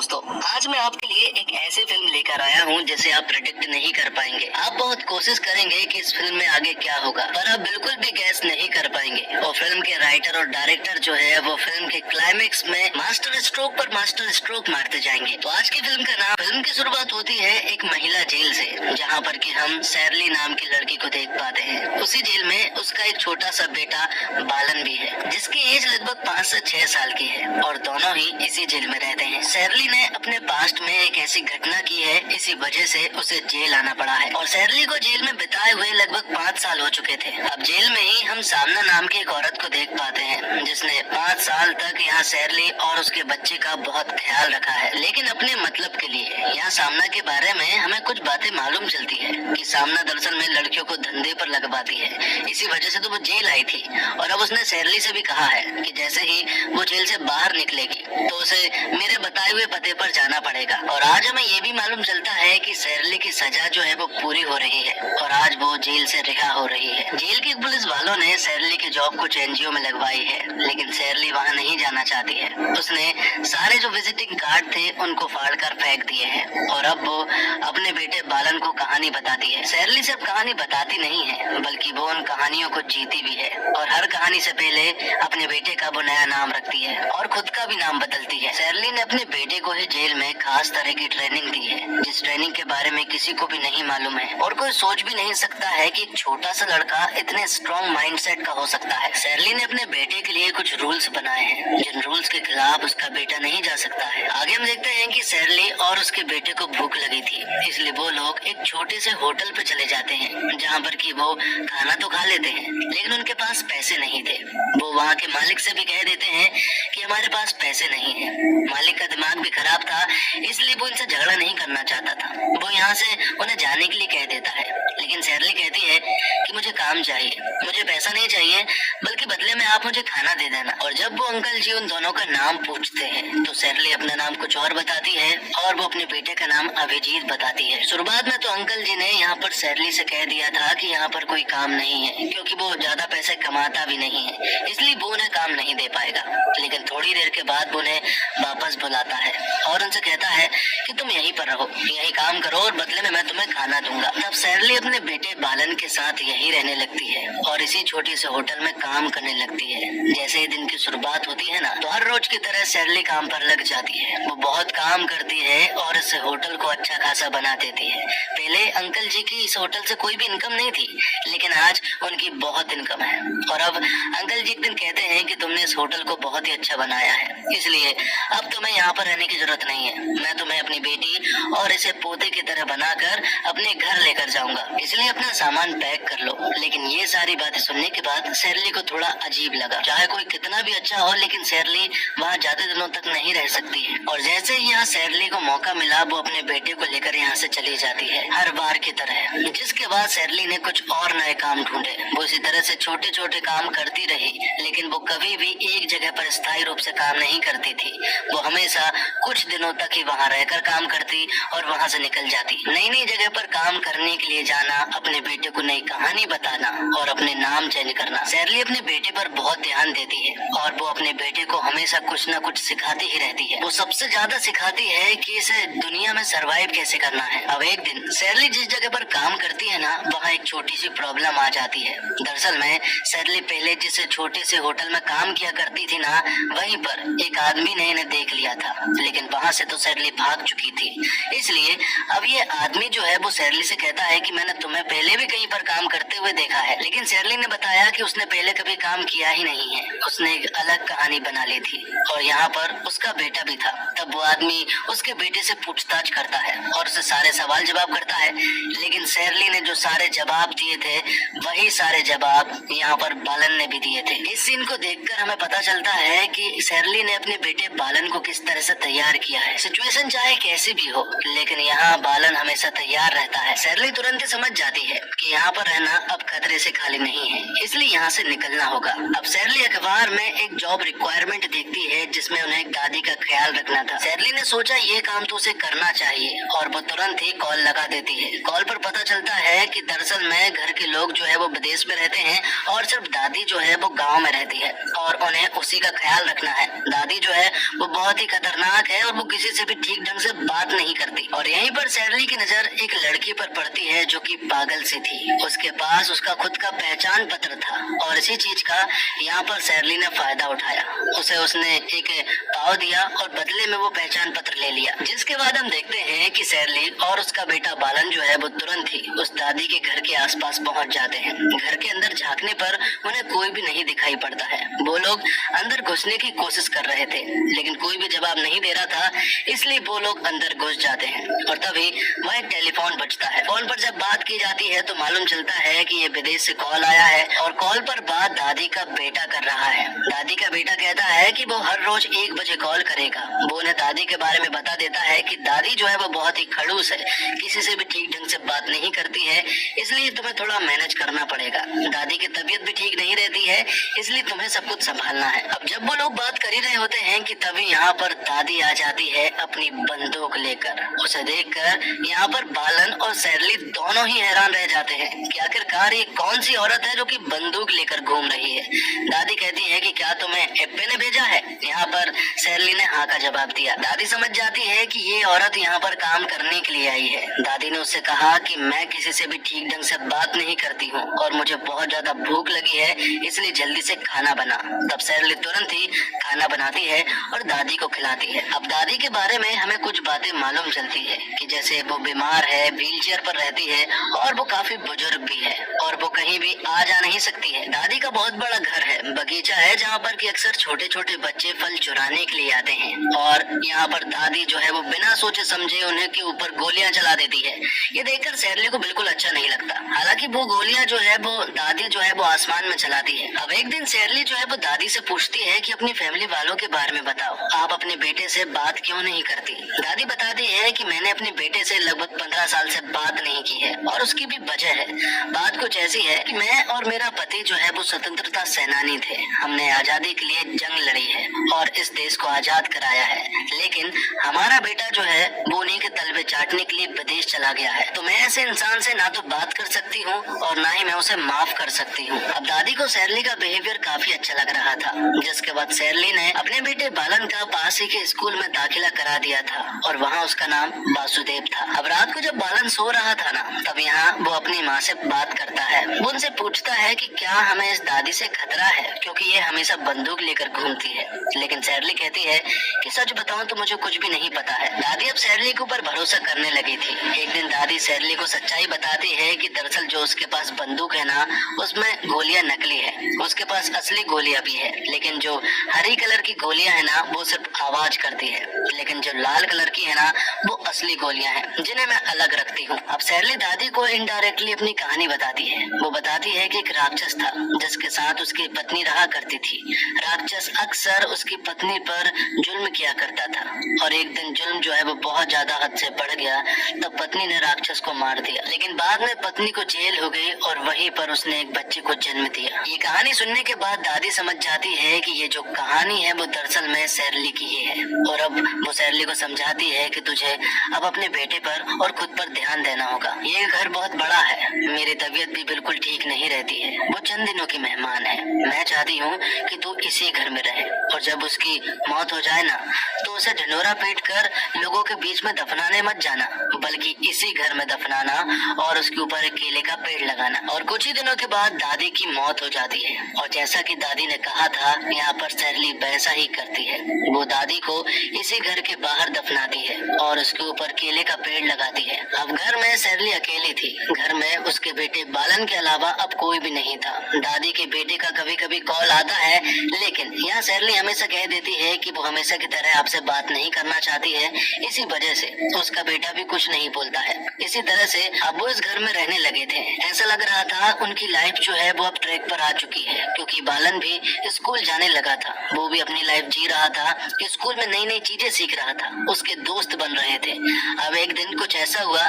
दोस्तों, आज मैं आपके लिए एक ऐसी फिल्म लेकर आया हूँ जिसे आप प्रिडिक्ट नहीं कर पाएंगे। आप बहुत कोशिश करेंगे कि इस फिल्म में आगे क्या होगा, पर आप बिल्कुल भी गैस नहीं कर पाएंगे। और फिल्म के राइटर और डायरेक्टर जो है वो फिल्म के क्लाइमेक्स में मास्टर स्ट्रोक पर मास्टर स्ट्रोक मारते जाएंगे। तो आज की फिल्म का नाम, फिल्म की शुरुआत होती है एक महिला जेल से, जहाँ पर कि हम सैरली नाम की लड़की को देख पाते हैं। उसी जेल में उसका एक छोटा सा बेटा बालन भी है, जिसकी एज लगभग 5 से 6 साल की है और दोनों ही इसी जेल में रहते हैं। सैरली ने अपने पास्ट में एक ऐसी घटना की है, इसी वजह से उसे जेल आना पड़ा है और सैरली को जेल में बिताए हुए लगभग 5 साल हो चुके थे। अब जेल में ही हम सामना नाम की एक औरत को देख पाते हैं, जिसने 5 साल तक यहाँ सैरली और उसके बच्चे का बहुत ख्याल रखा है, लेकिन अपने मतलब के लिए। यहाँ सामना के बारे में हमें कुछ बातें मालूम चलती है कि सामना दरअसल में लड़कियों को धंधे पर लगवाती है, इसी वजह से तो वो जेल आई थी। और अब उसने सैरली से भी कहा है कि जैसे ही वो जेल से बाहर निकलेगी तो उसे मेरे बताए हुए पते पर जाना पड़ेगा। और आज हमें ये भी मालूम चलता है कि सैरली की सजा जो है वो पूरी हो रही है और आज वो जेल से रिहा हो रही है। जेल के पुलिस वालों ने सैरली की जॉब कुछ एनजीओ में लगवाई है, लेकिन सैरली वहाँ नहीं जाना चाहती है। उसने सारे जो विजिटिंग कार्ड थे उनको फाड़ कर फेंक दिए हैं और अब वो अपने बेटे बालन को कहानी बताती है। सैरली सिर्फ कहानी बताती नहीं है, बल्कि वो उन कहानियों को जीती भी है और हर कहानी से पहले अपने बेटे का वो नया नाम रखती है और खुद का भी नाम बदलती है। सैरली ने अपने बेटे को ही जेल में खास तरह की ट्रेनिंग दी है, जिस ट्रेनिंग के बारे में किसी को भी नहीं मालूम है और कोई सोच भी नहीं सकता है कि एक छोटा सा लड़का इतने स्ट्रॉन्ग माइंडसेट का हो सकता है। सैरली ने अपने बेटे के लिए कुछ रूल्स बनाए हैं, जिन रूल्स के खिलाफ उसका बेटा नहीं जा सकता है। आगे हम देखते हैं कि सैरली और उसके बेटे को भूख लगी थी, इसलिए वो लोग एक छोटे से होटल पे चले जाते हैं, जहाँ पर कि वो खाना तो खा लेते हैं, लेकिन उनके पास पैसे नहीं थे। वो वहाँ के मालिक से भी कह देते हैं कि हमारे पास पैसे नहीं है। मालिक का दिमाग भी खराब था, इसलिए वो इनसे झगड़ा नहीं करना चाहता था। वो यहाँ से उन्हें जाने के लिए कह देता है, लेकिन सैरली कहती है कि मुझे काम चाहिए, मुझे पैसा नहीं चाहिए, बल्कि बदले में आप मुझे खाना दे देना। और जब वो अंकल जी उन दोनों का नाम पूछते हैं तो सैरली अपना नाम कुछ और बताती है और वो अपने बेटे का नाम अभिजीत बताती है। शुरुआत में तो अंकल जी ने यहाँ पर सैरली से कह दिया था कि यहाँ पर कोई काम नहीं है, क्योंकि वो ज्यादा पैसे कमाता भी नहीं है, इसलिए वो उन्हें काम नहीं दे पाएगा। लेकिन थोड़ी देर के बाद वो उन्हें वापस बुलाता है और उनसे कहता है कि तुम यहीं पर रहो, यही काम करो और बदले में मैं तुम्हें खाना दूंगा। तब सैरली अपने बेटे बालन के साथ यहीं रहने लगती है और इसी छोटे से होटल में काम करने लगती है। जैसे ही दिन की शुरुआत होती है ना, तो हर रोज की तरह सैरली काम पर लग जाती है। वो बहुत काम करती है और इस होटल को अच्छा खासा बना देती है। पहले अंकल जी की इस होटल से कोई भी इनकम नहीं थी, लेकिन आज उनकी बहुत इनकम है। और अब अंकल जी एक दिन कहते हैं कि तुमने इस होटल को बहुत ही अच्छा बनाया है, इसलिए अब तुम्हें यहाँ पर रहने की जरूरत नहीं है। मैं तुम्हें अपनी बेटी और इसे पोते की तरह बनाकर अपने घर लेकर जाऊंगा, इसलिए अपना सामान पैक कर लो। लेकिन ये सारी बातें सुनने के बाद सैरली को थोड़ा अजीब लगा। चाहे कोई कितना भी अच्छा हो, लेकिन सैरली वहाँ ज्यादा दिनों तक नहीं रह सकती है। और जैसे ही यहाँ सैरली को मौका मिला, वो अपने बेटे को लेकर यहाँ से चली जाती है, हर बार की तरह। जिसके बाद सैरली ने कुछ और नए काम ढूंढे। वो इसी तरह से छोटे छोटे काम करती रही, लेकिन वो कभी भी एक जगह पर स्थायी रूप से काम नहीं करती थी। वो हमेशा कुछ दिनों तक ही वहाँ रहकर काम करती और वहाँ से निकल जाती। नई नई जगह पर काम करने के लिए जाना, अपने बेटे को नई कहानी बताना और अपने नाम चेंज करना। सैरली अपने बेटे पर बहुत ध्यान देती है और वो अपने बेटे को हमेशा कुछ न कुछ सिखाती ही रहती है। वो सबसे ज्यादा सिखाती है कि इसे दुनिया में सरवाइव कैसे करना है। अब एक दिन सैरली जिस जगह पर काम करती है ना, वहाँ एक छोटी सी प्रॉब्लम आ जाती है। दरअसल में सैरली पहले जिस छोटे से होटल में काम किया करती थी ना, वहीं पर एक आदमी ने इन्हें देख लिया था, लेकिन वहाँ से तो सैरली भाग चुकी थी। इसलिए अब ये आदमी जो है वो सैरली से कहता है कि मैंने तुम्हें पहले भी कहीं पर काम करते हुए देखा है, लेकिन सैरली ने बताया कि उसने पहले कभी काम किया ही नहीं है, उसने एक अलग कहानी बना ली थी और यहाँ पर उसका बेटा भी था। तब वो आदमी उसके बेटे से पूछताछ करता है और उसे सारे सवाल जवाब करता है, लेकिन सैरली ने जो सारे जवाब दिए थे वही सारे जवाब यहाँ पर बालन ने भी दिए थे। इस सीन को देखकर हमें पता चलता है कि सैरली ने अपने बेटे बालन को किस तरह से तैयार किया है। सिचुएशन चाहे कैसी भी हो, लेकिन यहाँ बालन हमेशा तैयार रहता है। सैरली तुरंत ही समझ जाती है कि यहाँ पर रहना अब खतरे से खाली नहीं है, इसलिए यहाँ से निकलना होगा। अब सैरली अखबार में एक जॉब रिक्वायरमेंट देखती है, जिसमें उन्हें एक दादी का ख्याल रखना था। सैरली ने सोचा ये काम तो उसे करना चाहिए और वो तुरंत ही कॉल लगा देती है। कॉल पर पता चलता है कि दरअसल में घर के लोग जो है वो विदेश में रहते हैं और सिर्फ दादी जो है वो गाँव में रहती है और उन्हें उसी का ख्याल रखना है। दादी जो है वो बहुत ही खतरनाक है और वो किसी से भी ठीक ढंग से बात नहीं करती। और यहीं पर सैरली की नजर एक लड़की पर पड़ती है जो कि पागल सी थी। उसके पास उसका खुद का पहचान पत्र था और इसी चीज का यहाँ पर सैरली ने फायदा उठाया। उसे उसने एक पाव दिया और बदले में वो पहचान पत्र ले लिया। जिसके बाद हम देखते हैं कि सैरली और उसका बेटा बालन जो है वो तुरंत ही उस दादी के घर के आसपास पहुंच जाते हैं। घर के अंदर झांकने पर उन्हें कोई भी नहीं दिखाई पड़ता है। वो लोग अंदर घुसने की कोशिश कर रहे थे लेकिन कोई भी जवाब नहीं दे रहा था, इसलिए वो लोग अंदर घुस जाते हैं। और तभी वहाँ एक टेलीफोन बजता है। फोन पर जब बात की जाती है तो मालूम चलता है कि ये विदेश से कॉल आया है और कॉल पर बात दादी का बेटा कर रहा है। दादी का बेटा कहता है कि वो हर रोज 1 बजे कॉल करेगा। वो उन्हें दादी के बारे में बता देता है कि दादी जो है वो बहुत ही खड़ूस है, किसी से भी ठीक ढंग से बात नहीं करती है, इसलिए तुम्हें थोड़ा मैनेज करना पड़ेगा। दादी की तबीयत भी ठीक नहीं रहती है, इसलिए तुम्हें सब कुछ संभालना है। अब जब वो लोग बात कर ही रहे होते हैं कि तभी यहाँ पर दादी आ जाती है अपनी बंदूक लेकर। उसे देखकर यहाँ पर बालन और सैरली दोनों ही हैरान रह जाते हैं कि आखिरकार ये कौन सी औरत है जो कि बंदूक लेकर घूम रही है। दादी कहती है कि क्या तुम्हें एप्पे ने भेजा है? यहाँ पर सैरली ने हाँ का जवाब दिया। दादी समझ जाती है कि ये औरत यहाँ पर काम करने के लिए आई है। दादी ने उससे कहा कि मैं किसी से भी ठीक ढंग से बात नहीं करती हूँ और मुझे बहुत ज्यादा भूख लगी है, इसलिए जल्दी से खाना बना। तब सैरली तुरंत ही खाना बनाती है और दादी को खिलाती है। अब दादी के बारे में हमें कुछ बातें मालूम चलती है कि जैसे वो बीमार है, व्हीलचेयर पर रहती है और वो काफी बुजुर्ग भी है और वो कहीं भी आ जा नहीं सकती है। दादी का बहुत बड़ा घर है, बगीचा है जहाँ पर कि अक्सर छोटे छोटे बच्चे फल चुराने के लिए आते हैं और यहाँ पर दादी जो है वो बिना सोचे समझे उन्हें के ऊपर गोलियां चला देती है। ये देखकर सैरली को बिल्कुल अच्छा नहीं लगता। हालांकि वो गोलियां जो है वो दादी जो है वो आसमान में चलाती है। अब एक दिन सैरली जो है वो दादी से पूछती है कि अपनी फैमिली वालों के बारे में बताओ, आप अपने बेटे से बात क्यों नहीं करती? दादी बताती है कि मैंने अपने बेटे से लगभग 15 साल से बात नहीं की है और उसकी भी वजह है। बात कुछ ऐसी है कि मैं और मेरा पति जो है वो स्वतंत्रता सेनानी थे। हमने आजादी के लिए जंग लड़ी है और इस देश को आजाद कराया है, लेकिन हमारा बेटा जो है वो उन्हीं के तलवे चाटने के लिए विदेश चला गया है। तो मैं ऐसे इंसान से ना तो बात कर सकती हूँ और ना ही मैं उसे माफ कर सकती हूँ। अब दादी को सैरली का बिहेवियर काफी अच्छा लग रहा था, जिसके बाद सैरली ने अपने बेटे बालन का पास ही के स्कूल में दाखिला करा दिया था और वहाँ उसका नाम वासुदेव था। अब रात को जब बालन सो रहा था ना, तब यहाँ वो अपनी माँ से बात करता है। वो उनसे पूछता है कि क्या हमें इस दादी से खतरा है, क्योंकि ये हमेशा बंदूक लेकर घूमती है। लेकिन सैरली कहती है कि सच बताऊं तो मुझे कुछ भी नहीं पता है। दादी अब सैरली के ऊपर भरोसा करने लगी थी। एक दिन दादी सैरली को सच्चाई बताती है कि दरअसल जो उसके पास बंदूक है ना, उसमें गोलियां नकली है। उसके पास असली गोलियां भी है, लेकिन जो हरी कलर की गोलियां है ना, वो सिर्फ आवाज करती है, लेकिन जो लाल कलर की है ना, वो असली गोलियां हैं जिन्हें मैं अलग रखती हूँ। अब सैरली दादी को इनडायरेक्टली अपनी कहानी बताती है। वो बताती है कि एक राक्षस था जिसके साथ उसकी पत्नी रहा करती थी। राक्षस अक्सर उसकी पत्नी पर जुल्म किया करता था और एक दिन जुल्म जो है वो बहुत ज्यादा हद से बढ़ गया, तब पत्नी ने राक्षस को मार दिया। लेकिन बाद में पत्नी को जेल हो गई और वहीं पर उसने एक बच्चे को जन्म दिया। ये कहानी सुनने के बाद दादी समझ जाती है कि ये जो कहानी है वो दरअसल में सैरली की ही है और अब वो सैरली को समझाती है कि तुझे अब अपने बेटे पर और खुद पर ध्यान देना होगा। ये घर बहुत बड़ा है, मेरी तबीयत भी बिल्कुल ठीक नहीं रहती है, वो चंद दिनों की मेहमान है। मैं चाहती हूँ कि तू इसी घर में रहे और जब उसकी मौत हो जाए ना, तो उसे ढिंडोरा पीट कर लोगों के बीच में दफनाने मत जाना, बल्कि इसी घर में दफनाना और उसके ऊपर एक केले का पेड़ लगाना। और कुछ ही दिनों के बाद दादी की मौत हो जाती है और जैसा कि दादी ने कहा था, यहाँ पर सैरली वैसा ही करती है। वो दादी को इसी घर के बाहर दफनाती है और उसके ऊपर केले का पेड़ लगाती है। अब घर में सैरली अकेली थी। घर में उसके बेटे बालन के अलावा अब कोई भी नहीं था। दादी के बेटे का कभी कभी कॉल आता है, लेकिन यहाँ सैरली हमेशा कह देती है कि वो हमेशा की तरह आपसे बात नहीं करना चाहती है, इसी वजह से उसका बेटा भी कुछ नहीं बोलता है। इसी तरह से अब वो इस घर में रहने लगे थे। ऐसा लग रहा था उनकी लाइफ जो है वो अब ट्रैक पर आ चुकी है, क्योंकि बालन भी स्कूल जाने लगा था। वो भी अपनी लाइफ जी रहा था, स्कूल में नई नई चीजें सीख रहा था, उसके दोस्त बन रहे थे। अब एक दिन कुछ ऐसा हुआ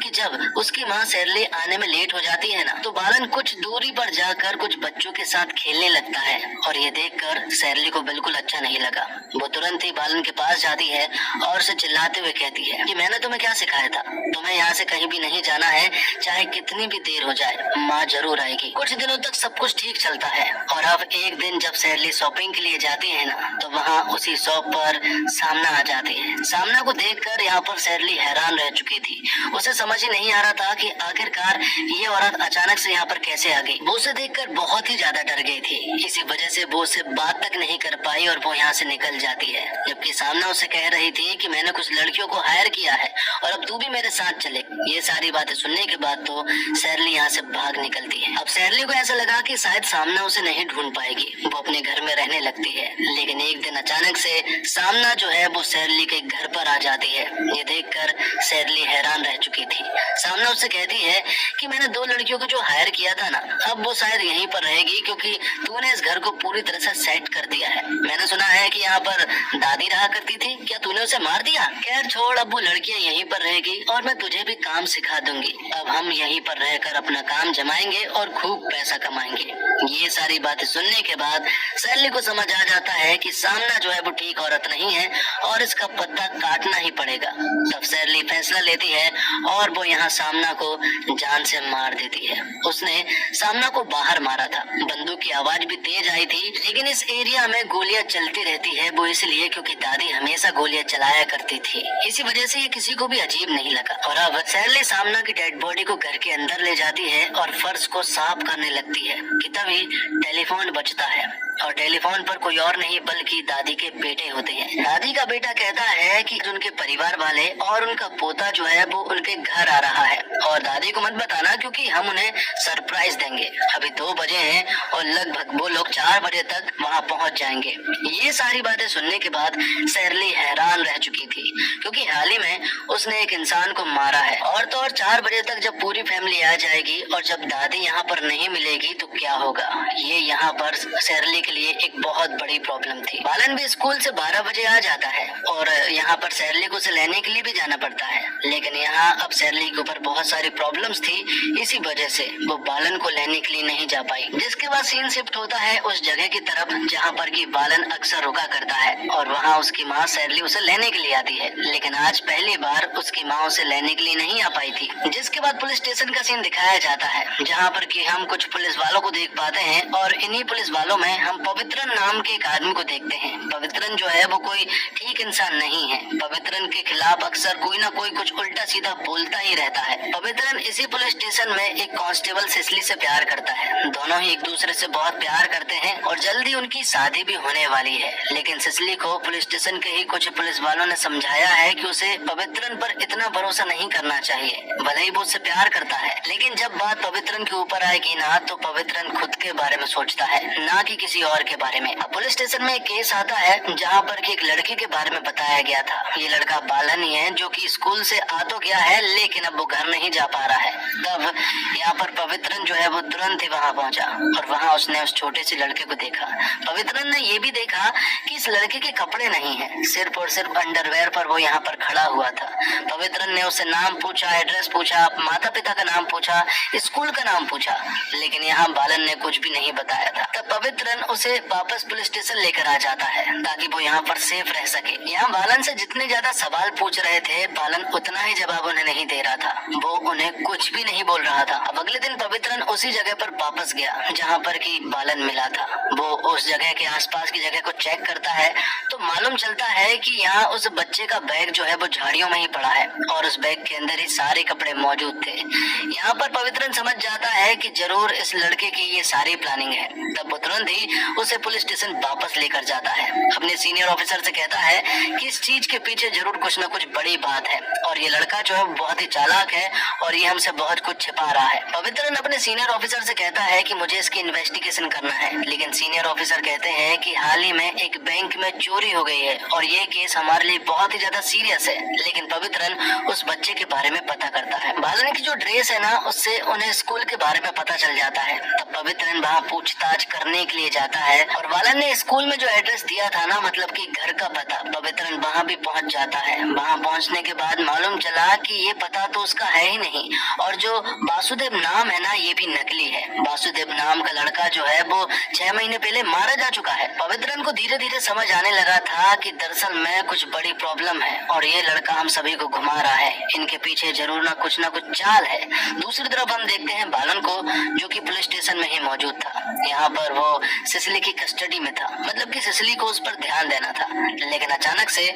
कि जब उसकी माँ सैरली आने में लेट हो जाती है ना, तो बालन कुछ दूरी पर जाकर कुछ बच्चों के साथ खेलने लगता है और ये देखकर सैरली को बिल्कुल अच्छा नहीं लगा। वो तुरंत ही बालन के पास जाती है और उसे चिल्लाते हुए कहती है कि मैंने तुम्हें क्या सिखाया था, तुम्हें यहाँ से कहीं भी नहीं जाना है, चाहे कितनी भी देर हो जाए, माँ जरूर आएगी। कुछ दिनों तक सब कुछ ठीक चलता है और अब एक दिन जब सैरली शॉपिंग के लिए जाती है ना, तो वहाँ उसी इसी शॉप पर सामना आ जाती है। सामना को देखकर यहाँ पर सैरली हैरान रह चुकी थी। उसे समझ ही नहीं आ रहा था कि आखिरकार ये औरत अचानक से यहाँ पर कैसे आ गई। वो उसे देखकर बहुत ही ज्यादा डर गई थी। इसी वजह से वो उससे बात तक नहीं कर पाई और वो यहाँ से निकल जाती है। जबकि सामना उसे कह रही थी कि मैंने कुछ लड़कियों को हायर किया है और अब तू भी मेरे साथ चले। ये सारी बातें सुनने के बाद तो सैरली यहाँ से भाग निकलती है। अब सैरली को ऐसा लगा कि शायद सामना उसे नहीं ढूंढ पाएगी, वो अपने घर में रहने लगती है। लेकिन एक दिन अचानक से सामना जो है वो सैरली के घर पर आ जाती है। ये देखकर सैरली हैरान रह चुकी थी। सामना उससे कहती है कि मैंने 2 लड़कियों को जो हायर किया था ना, अब वो शायद यहीं पर रहेगी क्योंकि तूने इस घर को पूरी तरह से सेट कर दिया है। मैंने सुना है कि यहाँ पर दादी रहा करती थी, क्या तूने उसे मार दिया? खैर छोड़, अब वो लड़कियां यहीं पर रहेगी और मैं तुझे भी काम सिखा दूंगी। अब हम यहीं पर रहकर अपना काम जमाएंगे और खूब पैसा कमाएंगे। ये सारी बातें सुनने के बाद सैरली को समझ आ जाता है कि सामना जो है वो ठीक औरत नहीं है और इसका पत्ता काटना ही पड़ेगा। तब सैरली फैसला लेती है और वो यहाँ सामना को जान से मार देती है। उसने सामना को बाहर मारा था। बंदूक की आवाज भी तेज आई थी, लेकिन इस एरिया में गोलियां चलती रहती है वो इसलिए क्योंकि दादी हमेशा गोलियां चलाया करती थी। इसी वजह से ये किसी को भी अजीब नहीं लगा। और अब सैरली सामना की डेड बॉडी को घर के अंदर ले जाती है और फर्श को साफ करने लगती है कि तभी टेलीफोन बजता है और टेलीफोन पर कोई और नहीं बल्कि दादी के बेटे होते हैं। दादी का बेटा कहता है कि उनके परिवार वाले और उनका पोता जो है वो उनके घर आ रहा है और दादी को मत बताना क्योंकि हम उन्हें सरप्राइज देंगे। अभी 2 बजे हैं और लगभग वो लोग 4 बजे तक वहाँ पहुँच जाएंगे। ये सारी बातें सुनने के बाद सैरली हैरान रह चुकी थी क्योंकि हाल ही में उसने एक इंसान को मारा है। और तो और 4 बजे तक जब पूरी फैमिली आ जाएगी और जब दादी यहाँ पर नहीं मिलेगी तो क्या होगा। ये यहाँ पर सैरली के लिए एक बहुत बड़ी प्रॉब्लम थी। बालन भी स्कूल से 12 बजे आ जाता है और यहाँ पर सैरली को उसे लेने के लिए भी जाना पड़ता है। लेकिन यहाँ अब सैरली के ऊपर बहुत सारी प्रॉब्लम्स थी, इसी वजह से वो बालन को लेने के लिए नहीं जा पाई। जिसके बाद सीन शिफ्ट होता है उस जगह की तरफ जहाँ पर कि बालन अक्सर रुका करता है और वहाँ उसकी माँ सैरली उसे लेने के लिए आती है। लेकिन आज पहली बार उसकी माँ उसे लेने के लिए नहीं आ पाई थी। जिसके बाद पुलिस स्टेशन का सीन दिखाया जाता है जहाँ पर कि हम कुछ पुलिस वालों को देख पाते हैं और इन्हीं पुलिस वालों में हम पवित्रन नाम के एक आदमी को देखते हैं। पवित्रन जो है वो कोई ठीक इंसान नहीं है। पवित्रन के खिलाफ अक्सर कोई ना कोई कुछ उल्टा सीधा बोलता ही रहता है। पवित्रन इसी पुलिस स्टेशन में एक कांस्टेबल सिसली से प्यार करता है। दोनों ही एक दूसरे से बहुत प्यार करते हैं और जल्दी उनकी शादी भी होने वाली है। लेकिन सिसली को पुलिस स्टेशन के ही कुछ पुलिस वालों ने समझाया है कि उसे पवित्रन पर इतना भरोसा नहीं करना चाहिए। भले ही वो उससे प्यार करता है, लेकिन जब बात पवित्रन के ऊपर आएगी ना तो पवित्रन खुद के बारे में सोचता है, ना कि किसी और के बारे में। अब पुलिस स्टेशन में एक केस आता है जहाँ पर कि एक लड़की के बारे में बताया गया था। ये लड़का बालन ही है जो कि स्कूल से आ तो गया है लेकिन अब वो घर नहीं जा पा रहा है। तब यहाँ पर पवित्रन जो है वो तुरंत ही वहाँ पहुँचा और वहाँ उसने उस छोटे से लड़के को देखा। पवित्रन ने ये भी देखा कि इस लड़के के कपड़े नहीं है, सिर्फ और सिर्फ अंडरवेयर पर वो यहाँ पर खड़ा हुआ था। पवित्रन ने उससे नाम पूछा, एड्रेस पूछा, माता पिता का नाम पूछा, स्कूल का नाम पूछा, लेकिन यहाँ बालन ने कुछ भी नहीं बताया था। तब पवित्रन उसे वापस पुलिस स्टेशन लेकर आ जाता है ताकि वो यहाँ पर सेफ रह सके। यहाँ बालन से जितने ज्यादा सवाल पूछ रहे थे बालन उतना ही जवाब उन्हें नहीं दे रहा था। वो उन्हें कुछ भी नहीं बोल रहा था। अब अगले दिन पवित्रन उसी जगह पर वापस गया जहाँ पर कि बालन मिला था। वो उस जगह के आसपास की जगह को चेक करता है तो मालूम चलता है कि यहाँ उस बच्चे का बैग जो है वो झाड़ियों में ही पड़ा है और उस बैग के अंदर ही सारे कपड़े मौजूद थे। यहाँ पर पवित्रन समझ जाता है कि जरूर इस लड़के की ये सारी प्लानिंग है। तब वो तुरंत ही उसे पुलिस स्टेशन वापस लेकर जाता है। अपने सीनियर ऑफिसर से कहता है कि इस चीज के पीछे जरूर कुछ न कुछ बड़ी बात है और ये लड़का जो है बहुत ही चालाक है और ये हमसे बहुत कुछ छिपा रहा है। पवित्रन अपने सीनियर ऑफिसर से कहता है कि मुझे इसकी इन्वेस्टिगेशन करना है, लेकिन सीनियर ऑफिसर कहते हैं कि हाल ही में एक बैंक में चोरी हो गई है और ये केस हमारे लिए बहुत ही ज्यादा सीरियस है। लेकिन पवित्रन उस बच्चे के बारे में पता करता है। बालन की जो ड्रेस है ना उससे उन्हें स्कूल के बारे में पता चल जाता है। तब पवित्रन वहाँ पूछताछ करने के लिए जाता है और बालन ने स्कूल में जो एड्रेस दिया था ना, मतलब कि घर का पता, पवित्रन वहाँ भी पहुँच जाता है। वहाँ पहुँचने के बाद मालूम चला कि ये पता तो उसका है ही नहीं, और जो वासुदेव नाम है ना ये भी नकली है। वासुदेव नाम का लड़का जो है वो 6 महीने पहले मारा जा चुका है। पवित्रन को धीरे धीरे समझ आने लगा था कि दरअसल में कुछ बड़ी प्रॉब्लम है और ये लड़का हम सभी को घुमा रहा है। इनके पीछे जरूर ना कुछ चाल है। दूसरी तरफ हम देखते हैं बालन को, जो कि पुलिस स्टेशन में ही मौजूद था। यहाँ पर वो सिसिली की कस्टडी में था, मतलब कि सिसिली को उस पर ध्यान देना था। लेकिन अचानक से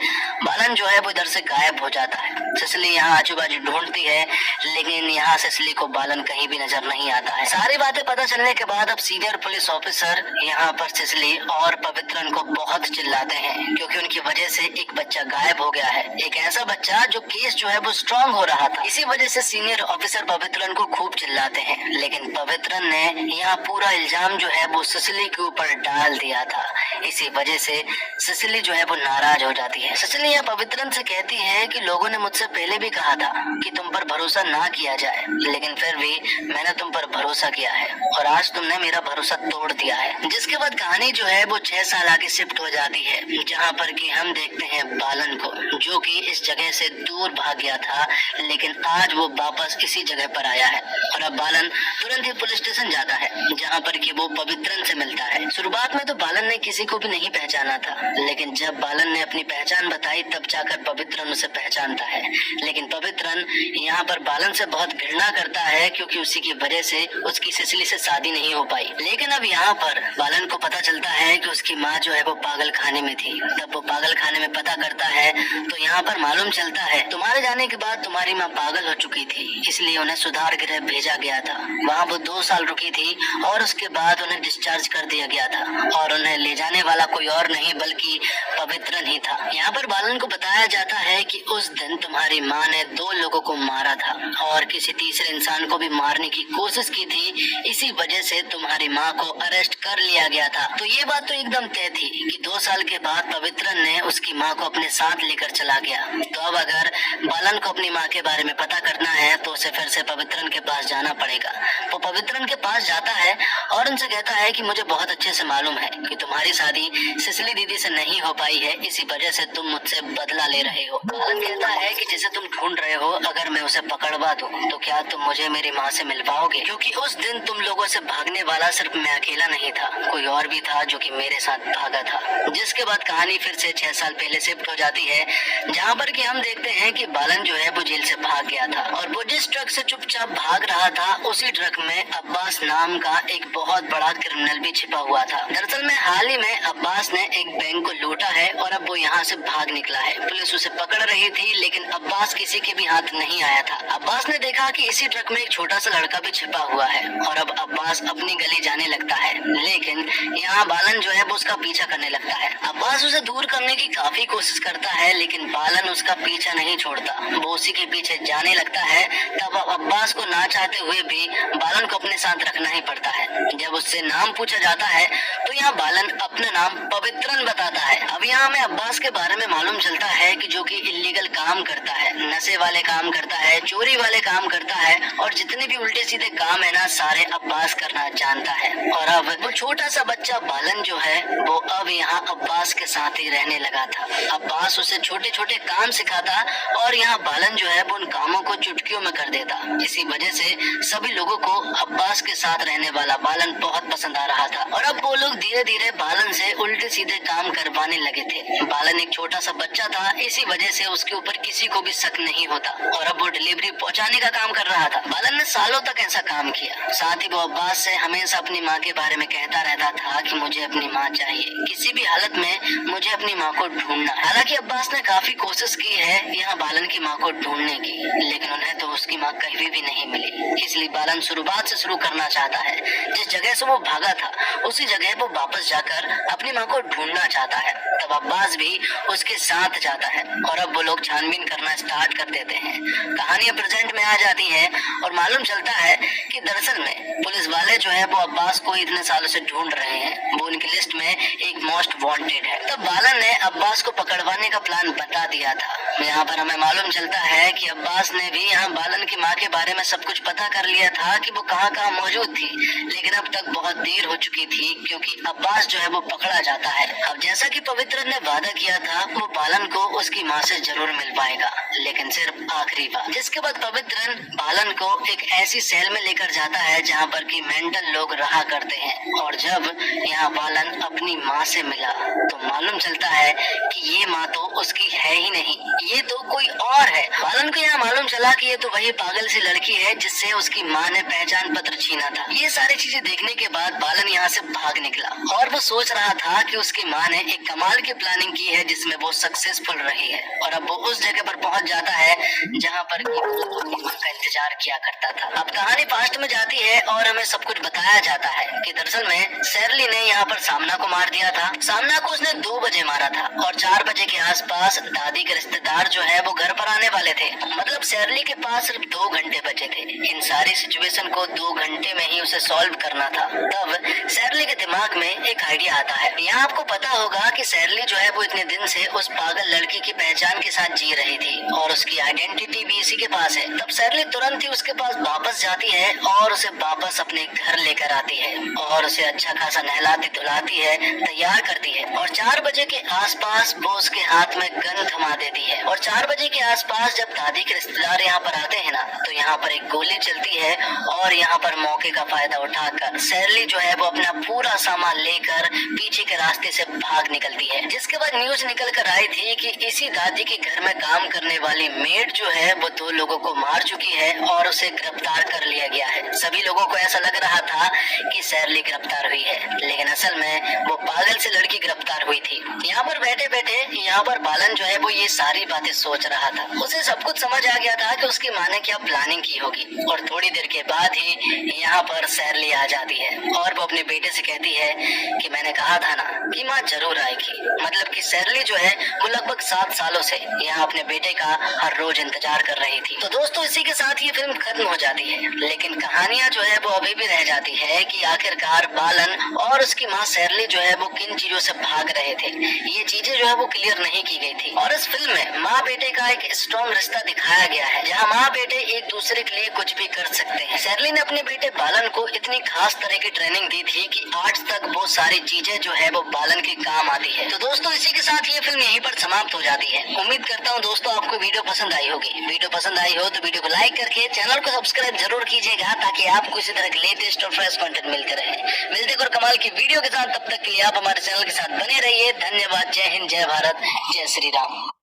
बालन जो है वो इधर से गायब हो जाता है। सिसिली यहाँ आजू बाजू ढूंढती है, लेकिन यहाँ सिसिली को बालन कहीं भी नजर नहीं आता है। सारी बातें पता चलने के बाद अब सीनियर पुलिस ऑफिसर यहाँ पर सिसिली और पवित्रन को बहुत चिल्लाते हैं, क्योंकि उनकी वजह से एक बच्चा गायब हो गया है। एक ऐसा बच्चा जो केस जो है वो स्ट्रांग हो रहा था। इसी वजह से सीनियर ऑफिसर पवित्रन को खूब चिल्लाते हैं, लेकिन पवित्रन ने यहाँ पूरा इल्जाम जो है वो सिसिली के ऊपर डाल दिया था। इसी वजह से सिसिली जो है वो नाराज हो जाती है। सिसिली यहाँ पवित्रन से कहती है कि लोगों ने मुझसे पहले भी कहा था कि तुम पर भरोसा ना किया जाए, लेकिन फिर भी मैंने तुम पर भरोसा किया है और आज तुमने मेरा भरोसा तोड़ दिया है। जिसके बाद कहानी जो है वो 6 साल आगे शिफ्ट हो जाती है, जहाँ पर कि हम देखते हैं बालन को, जो कि इस जगह से दूर भाग गया था, लेकिन आज वो वापस इसी जगह पर आया है। और अब बालन तुरंत ही पुलिस स्टेशन जाता है, जहाँ पर कि वो पवित्रन से मिलता है। शुरुआत में तो बालन ने किसी को भी नहीं पहचाना था, लेकिन जब बालन ने अपनी पहचान बताई तब जाकर पवित्रन उसे पहचानता है। लेकिन पवित्रन यहाँ पर बालन से बहुत घृणा करता है, क्योंकि उसी की वजह से उसकी सिसिली से शादी नहीं हो पाई। लेकिन अब यहाँ पर बालन को पता चलता है कि उसकी माँ जो है वो पागल खाने में थी। तब वो पागल खाने में पता करता है तो यहाँ पर मालूम चलता है तुम्हारे जाने के बाद तुम्हारी माँ पागल हो चुकी थी, इसलिए उन्हें सुधार गृह भेजा गया था। वहाँ वो 2 साल रुकी थी और उसके बाद उन्हें डिस्चार्ज कर दिया गया था, और उन्हें ले जाने वाला कोई और नहीं बल्कि पवित्रन ही था। यहाँ पर बालन को बताया जाता है कि उस दिन तुम्हारी माँ ने 2 लोगों को मारा था और किसी तीसरे इंसान को भी मारने की कोशिश की थी। इसी वजह से तुम्हारी माँ को अरेस्ट कर लिया गया था। तो ये बात तो एकदम तय थी कि 2 साल के बाद पवित्रन ने उसकी माँ को अपने साथ लेकर चला गया। तो अब अगर बालन को अपनी माँ के बारे में पता करना है तो उसे फिर से पवित्रन के पास जाना पड़ेगा। वो पवित्रन के पास जाता है और उनसे कहता है कि मुझे बहुत अच्छे से मालूम है कि तुम्हारी शादी सिसिली दीदी से नहीं हो पाई है, इसी वजह से तुम मुझसे बदला ले रहे हो। बालन कहता है कि जिसे तुम ढूंढ रहे हो अगर मैं उसे पकड़वा दूं तो क्या तुम मुझे मेरी माँ से मिलवाओगे, क्योंकि उस दिन तुम लोगों से भागने वाला सिर्फ मैं अकेला नहीं था, कोई और भी था जो कि मेरे साथ भागा था। जिसके बाद कहानी फिर से 6 साल पहले शिफ्ट हो जाती है, जहाँ पर कि हम देखते हैं कि बालन जो है वो जेल से भाग गया था, और वो जिस ट्रक से चुपचाप भाग रहा था उसी ट्रक में अब्बास नाम का एक बहुत बड़ा क्रिमिनल भी छिपा हुआ था। दरअसल में हाल ही में अब्बास ने एक बैंक को लूटा है और अब वो यहाँ से भाग निकला है। पुलिस उसे पकड़ रही थी, लेकिन अब्बास किसी के भी हाथ नहीं आया था। अब्बास ने देखा कि इसी ट्रक में एक छोटा सा लड़का भी छिपा हुआ है और अब अब्बास अपनी गली जाने लगता है, लेकिन यहाँ बालन जो है वो उसका पीछा करने लगता है। अब्बास उसे दूर करने की काफी कोशिश करता है, लेकिन बालन उसका पीछा नहीं छोड़ता, वो उसी के पीछे जाने लगता है। तब अब्बास को ना चाहते हुए भी बालन को अपने साथ रखना ही पड़ता है। जब उससे नाम पूछा जाता है तो यहाँ बालन अपना नाम पवित्रन बताता है। अब यहाँ हमें अब्बास के बारे में मालूम चलता है कि जो कि इलीगल काम करता है, नशे वाले काम करता है, चोरी वाले काम करता है, और जितने भी उल्टे सीधे काम है ना सारे अब्बास करना जानता है। और अब वो छोटा सा बच्चा बालन जो है वो अब यहाँ अब्बास के साथ ही रहने लगा था। अब्बास उसे छोटे छोटे काम सिखाता और यहाँ बालन जो है वो उन कामों को चुटकियों में कर देता। इसी वजह से सभी लोगों को अब्बास के साथ रहने वाला बालन बहुत पसंद आ रहा था, और अब वो लोग धीरे धीरे बालन से उल्टे सीधे काम करवाने लगे थे। बालन एक छोटा सा बच्चा था, इसी वजह से उसके ऊपर किसी को भी शक नहीं होता, और अब वो डिलीवरी पहुंचाने का काम कर रहा था। बालन ने सालों तक ऐसा काम किया। साथ ही वो अब्बास से हमेशा अपनी माँ के बारे में कहता रहता था कि मुझे अपनी माँ चाहिए, किसी भी हालत में मुझे अपनी माँ को ढूंढना। हालांकि अब्बास ने काफी कोशिश की है यहाँ बालन की माँ को ढूंढने की, लेकिन उन्हें तो उसकी माँ कहीं भी नहीं मिली। इसलिए बालन शुरुआत से शुरू करना चाहता है। जिस जगह से वो भागा था उसी जगह वो वापस जाकर अपनी माँ को ढूंढना चाहता है। तब अब्बास भी उसके साथ जाता है और अब वो लोग छानबीन करना स्टार्ट कर देते हैं। कहानियां प्रेजेंट में आ जाती है और मालूम चलता है कि दरअसल में पुलिस वाले जो है वो अब्बास को इतने सालों से ढूंढ रहे हैं, वो उनकी लिस्ट में एक मोस्ट वांटेड है। तब बालन ने अब्बास को पकड़वाने का प्लान बता दिया था। यहाँ पर हमें मालूम चलता है कि अब्बास ने भी यहाँ बालन की माँ के बारे में सब कुछ पता कर लिया था कि वो कहाँ कहाँ मौजूद थी, लेकिन अब तक बहुत देर हो चुकी थी क्योंकि अब्बास जो है वो पकड़ा जाता है। अब जैसा कि पवित्र ने वादा किया था, वो बालन को उसकी माँ से जरूर मिल पाएगा, लेकिन सिर्फ आखिरी बार। जिसके बाद पवित्र बालन को एक ऐसी सेल में लेकर जाता है जहाँ पर कि मेंटल लोग रहा करते हैं, और जब यहाँ बालन अपनी माँ से मिला तो मालूम चलता है कि ये माँ तो उसकी है ही नहीं, ये तो कोई और है। बालन को यहाँ मालूम चला कि ये तो वही पागल सी लड़की है जिससे उसकी माँ ने पहचान पत्र छीना था। ये सारी चीजें देखने के बाद बालन यहाँ से भाग निकला और वो सोच रहा था कि उसकी माँ ने एक कमाल की प्लानिंग की है जिसमें वो सक्सेसफुल रही है, और अब वो उस जगह पर पहुंच जाता है जहाँ पर अपनी माँ का इंतजार किया करता था। अब कहानी पास्ट में जाती है और हमें सब कुछ बताया जाता है कि दरअसल में शेरली ने यहाँ पर सामना को मार दिया था। सामना को उसने 2 बजे मारा था और 4 बजे के आसपास दादी के रिश्तेदार जो है वो घर पर आने वाले थे। मतलब शेरली के पास सिर्फ 2 घंटे बचे थे। इन सारी सिचुएशन को 2 घंटे में ही उसे सॉल्व करना था। तब शेरली के दिमाग में एक आइडिया आता है। यहाँ आपको पता होगा कि शेरली जो है वो इतने दिन से उस पागल लड़की की पहचान के साथ जी रही थी और उसकी आइडेंटिटी भी इसी के पास है। तब शेरली तुरंत ही उसके पास वापस जाती है और उसे वापस अपने घर लेकर आती है और उसे अच्छा खासा नहलाती धुलाती है, तैयार करती है, और 4 बजे के आसपास वो उसके हाथ में गन थमा देती है। और 4 बजे के आसपास जब दादी के रिश्तेदार यहाँ पर आते हैं ना, तो यहाँ पर एक गोली चलती है और यहाँ पर मौके का फायदा उठाकर शेरली जो है वो अपना पूरा सामान लेकर पीछे के रास्ते से भाग निकलती है। जिसके बाद न्यूज निकल कर आई थी कि इसी दादी के घर में काम करने वाली मेड जो है वो 2 लोगों को मार चुकी है और उसे गिरफ्तार कर लिया गया है। सभी लोगों को ऐसा लग रहा था कि शेरली गिरफ्तार हुई है, लेकिन असल में वो पागल से लड़की गिरफ्तार हुई थी। यहाँ पर बैठे बैठे यहाँ पर बालन जो है वो ये सारी बातें सोच रहा था। उसे सब कुछ समझ आ गया था कि उसकी माँ ने क्या प्लानिंग की होगी, और थोड़ी देर के बाद ही यहाँ पर शेरली आ जाती है और वो अपने बेटे से कहती है कि मैंने कहा था ना कि माँ जरूर आएगी। मतलब कि शेरली जो है वो लगभग 7 सालों से यहाँ अपने बेटे का हर रोज इंतजार कर रही थी। तो दोस्तों इसी के साथ ये फिल्म खत्म हो जाती है, लेकिन कहानियां जो है वो अभी भी रह जाती है कि आखिरकार बालन और उसकी माँ शेरली जो है वो किन चीजों से भाग रहे थे। ये चीजें जो है वो क्लियर नहीं की गई थी। और इस फिल्म में माँ बेटे का एक स्ट्रॉन्ग रिश्ता दिखाया गया है जहाँ माँ बेटे एक दूसरे के लिए कुछ भी कर सकते हैं। शेरली ने अपने बेटे बालन को इतनी खास तरह की ट्रेनिंग दी थी कि आज तक वो सारी चीजें जो है वो बालन के काम आती है। तो दोस्तों इसी के साथ ये फिल्म यहीं पर समाप्त हो जाती है। उम्मीद करता हूँ दोस्तों आपको वीडियो पसंद आई होगी। वीडियो पसंद आई हो तो वीडियो को लाइक करके चैनल को सब्सक्राइब जरूर कीजिएगा ताकि आपको इसी तरह के लेटेस्ट और फ्रेश कंटेंट मिलते रहे। मिलते और कमाल की वीडियो के साथ, तब तक के लिए आप हमारे चैनल के साथ बने रहिए। धन्यवाद। जय हिंद, जय भारत, जय श्री राम।